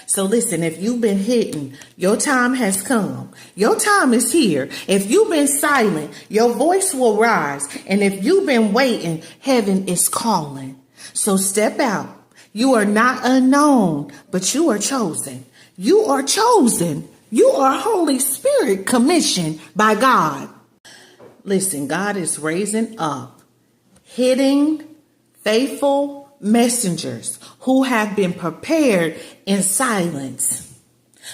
So listen, if you've been hidden, your time has come. Your time is here. If you've been silent, your voice will rise. And if you've been waiting, heaven is calling. So step out. You are not unknown, but you are chosen. You are chosen. You are Holy Spirit commissioned by God. Listen, God is raising up hidden, faithful messengers who have been prepared in silence.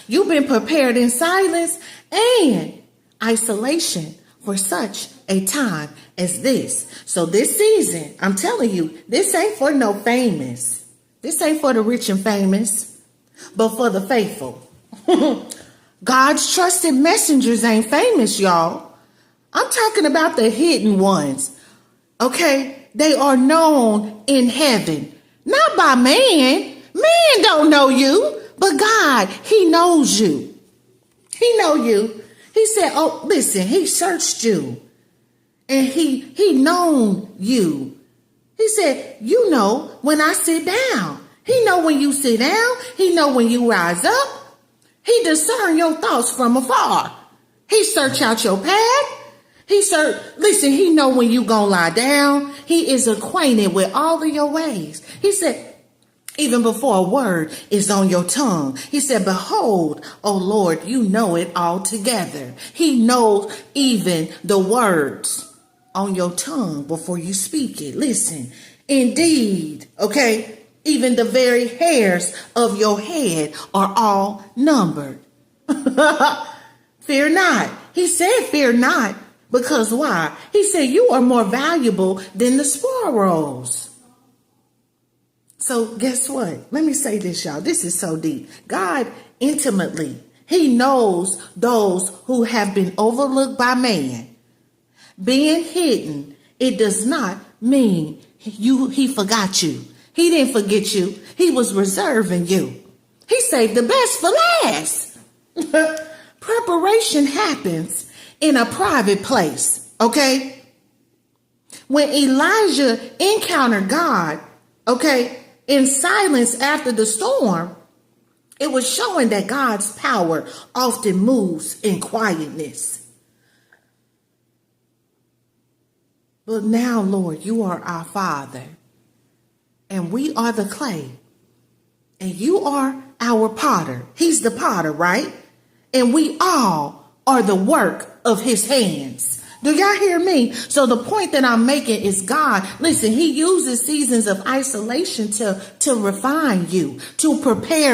You've been prepared in silence and isolation for such a time as this. So this season, I'm telling you, this ain't for no famous. This ain't for the rich and famous, but for the faithful. God's trusted messengers ain't famous, y'all. I'm talking about the hidden ones. Okay? They are known in heaven, not by man. Man don't know you, but God, he knows you. He know you. He said, oh, listen, he searched you and he known you. He said, you know, when I sit down, he know when you sit down. He know when you rise up. He discern your thoughts from afar. He search out your path. Listen, he know when you gonna lie down. He is acquainted with all of your ways. He said, even before a word is on your tongue, he said, behold, O Lord, you know it all together. He knows even the words on your tongue before you speak it. Listen, indeed, okay, even the very hairs of your head are all numbered. Fear not. He said, fear not. Because why? He said, you are more valuable than the sparrows. So guess what? Let me say this, y'all. This is so deep. God intimately, he knows those who have been overlooked by man. Being hidden, it does not mean he forgot you. He didn't forget you. He was reserving you. He saved the best for last. Preparation happens in a private place, okay? When Elijah encountered God, okay, in silence after the storm, it was showing that God's power often moves in quietness. But now, Lord, you are our Father, and we are the clay, and you are our potter. He's the potter, right? And we all are the work of his hands. Do y'all hear me? So the point that I'm making is God, listen, he uses seasons of isolation to refine you, to prepare